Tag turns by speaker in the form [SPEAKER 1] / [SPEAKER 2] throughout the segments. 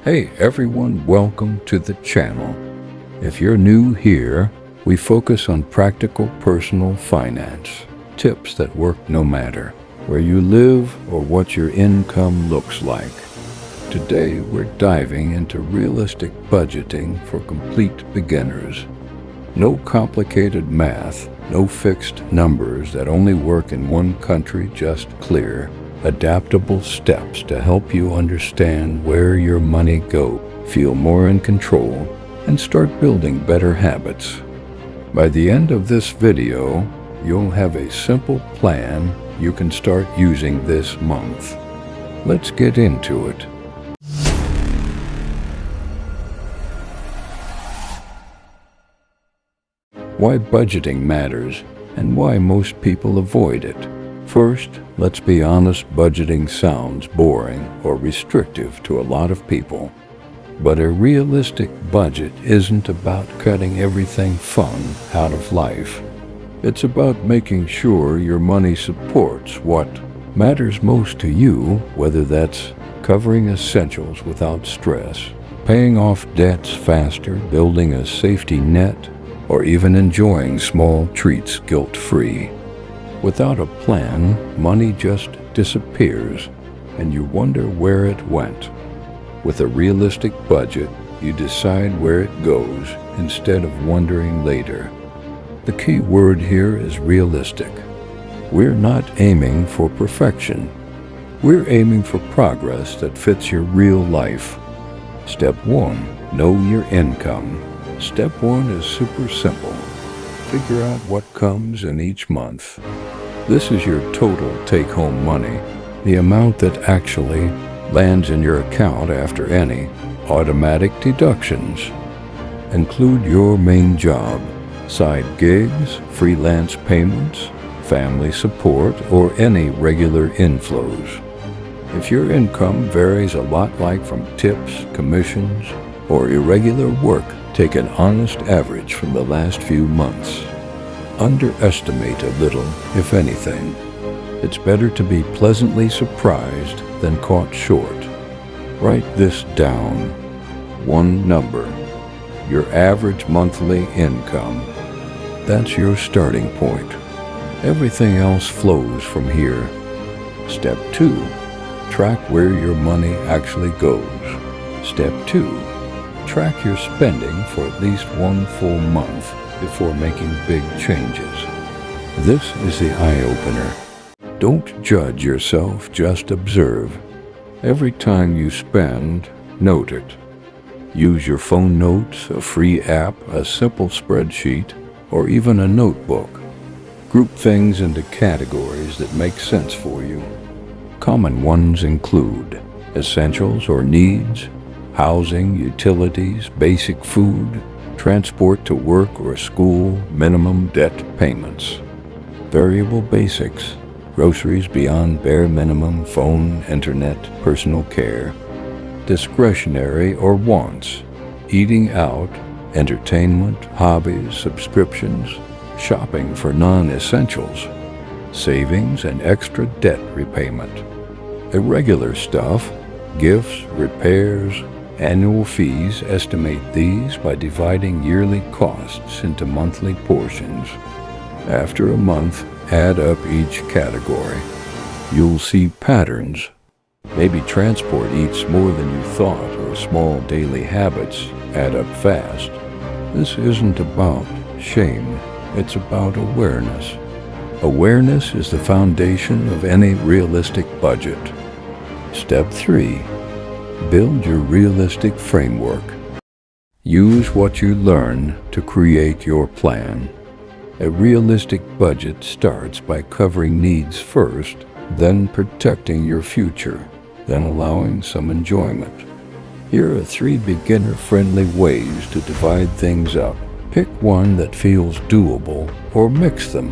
[SPEAKER 1] Hey everyone, welcome to the channel. If you're new here, we focus on practical personal finance, tips that work no matter where you live or what your income looks like. Today we're diving into realistic budgeting for complete beginners. No complicated math, no fixed numbers that only work in one country, just clear, adaptable steps to help you understand where your money goes, feel more in control, and start building better habits. By the end of this video, you'll have a simple plan you can start using this month. Let's get into it. Why budgeting matters and why most people avoid it. First, let's be honest, budgeting sounds boring or restrictive to a lot of people. But a realistic budget isn't about cutting everything fun out of life. It's about making sure your money supports what matters most to you, whether that's covering essentials without stress, paying off debts faster, building a safety net, or even enjoying small treats guilt-free. Without a plan, money just disappears, and you wonder where it went. With a realistic budget, you decide where it goes instead of wondering later. The key word here is realistic. We're not aiming for perfection. We're aiming for progress that fits your real life. Step 1. Know your income. Step 1 is super simple. Figure out what comes in each month. This is your total take-home money, the amount that actually lands in your account after any automatic deductions. Include your main job, side gigs, freelance payments, family support, or any regular inflows. If your income varies a lot, like from tips, commissions, or irregular work, take an honest average from the last few months. Underestimate a little, if anything. It's better to be pleasantly surprised than caught short. Write this down. One number. Your average monthly income. That's your starting point. Everything else flows from here. Step 2. Track where your money actually goes. Step 2. Track your spending for at least one full month before making big changes. This is the eye-opener. Don't judge yourself, just observe. Every time you spend, note it. Use your phone notes, a free app, a simple spreadsheet, or even a notebook. Group things into categories that make sense for you. Common ones include essentials or needs, housing, utilities, basic food, transport to work or school, minimum debt payments. Variable basics, groceries beyond bare minimum, phone, internet, personal care. Discretionary or wants, eating out, entertainment, hobbies, subscriptions, shopping for non-essentials, savings and extra debt repayment. Irregular stuff, gifts, repairs, annual fees. Estimate these by dividing yearly costs into monthly portions. After a month, add up each category. You'll see patterns. Maybe transport eats more than you thought, or small daily habits add up fast. This isn't about shame, it's about awareness. Awareness is the foundation of any realistic budget. Step 3. Build your realistic framework. Use what you learn to create your plan. A realistic budget starts by covering needs first, then protecting your future, then allowing some enjoyment. Here are 3 beginner-friendly ways to divide things up. Pick one that feels doable or mix them.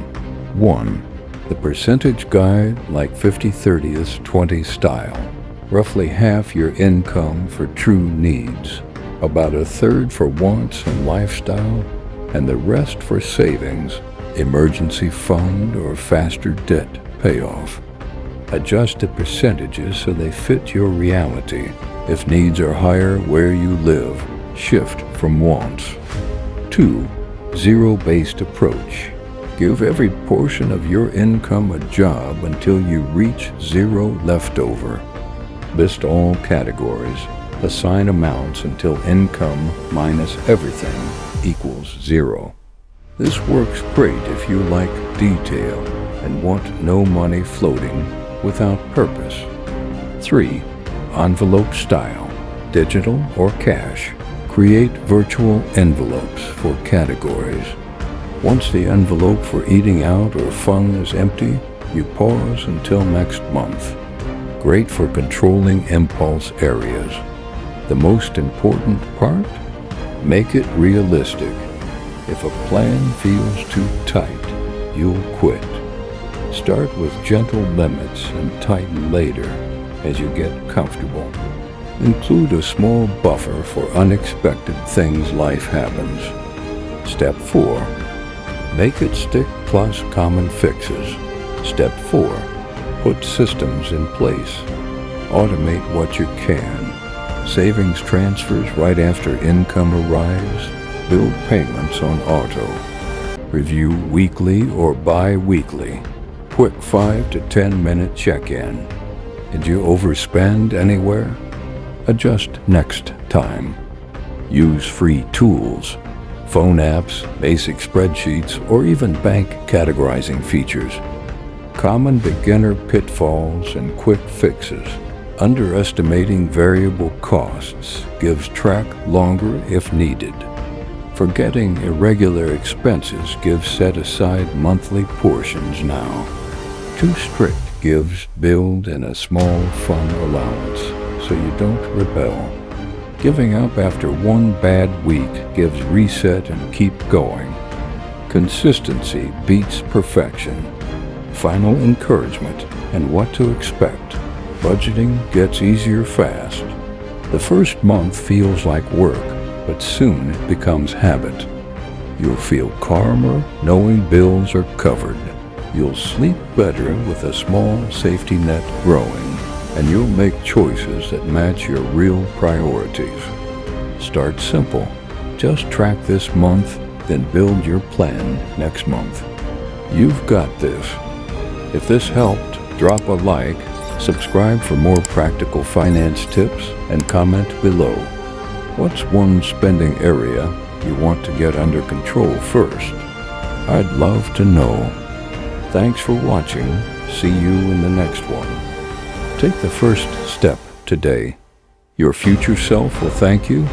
[SPEAKER 1] 1. The percentage guide, like 50/30/20 style. Roughly half your income for true needs, about a third for wants and lifestyle, and the rest for savings, emergency fund, or faster debt payoff. Adjust the percentages so they fit your reality. If needs are higher where you live, shift from wants. 2. Zero-based approach. Give every portion of your income a job until you reach zero leftover. List all categories. Assign amounts until income minus everything equals zero. This works great if you like detail and want no money floating without purpose. 3. Envelope style, digital or cash. Create virtual envelopes for categories. Once the envelope for eating out or fun is empty, you pause until next month. Great for controlling impulse areas. The most important part? Make it realistic. If a plan feels too tight, you'll quit. Start with gentle limits and tighten later as you get comfortable. Include a small buffer for unexpected things life happens. Step 4. Make it stick plus common fixes. Step 4. Put systems in place. Automate what you can. Savings transfers right after income arrives. Build payments on auto. Review weekly or bi-weekly. Quick 5 to 10 minute check-in. Did you overspend anywhere? Adjust next time. Use free tools. Phone apps, basic spreadsheets, or even bank categorizing features. Common beginner pitfalls and quick fixes. Underestimating variable costs gives track longer if needed. Forgetting irregular expenses gives set-aside monthly portions now. Too strict gives build in a small fun allowance so you don't rebel. Giving up after one bad week gives reset and keep going. Consistency beats perfection. Final encouragement and what to expect. Budgeting gets easier fast. The first month feels like work, but soon it becomes habit. You'll feel calmer knowing bills are covered. You'll sleep better with a small safety net growing, and you'll make choices that match your real priorities. Start simple. Just track this month, then build your plan next month. You've got this. If this helped, drop a like, subscribe for more practical finance tips, and comment below. What's one spending area you want to get under control first? I'd love to know. Thanks for watching. See you in the next one. Take the first step today. Your future self will thank you,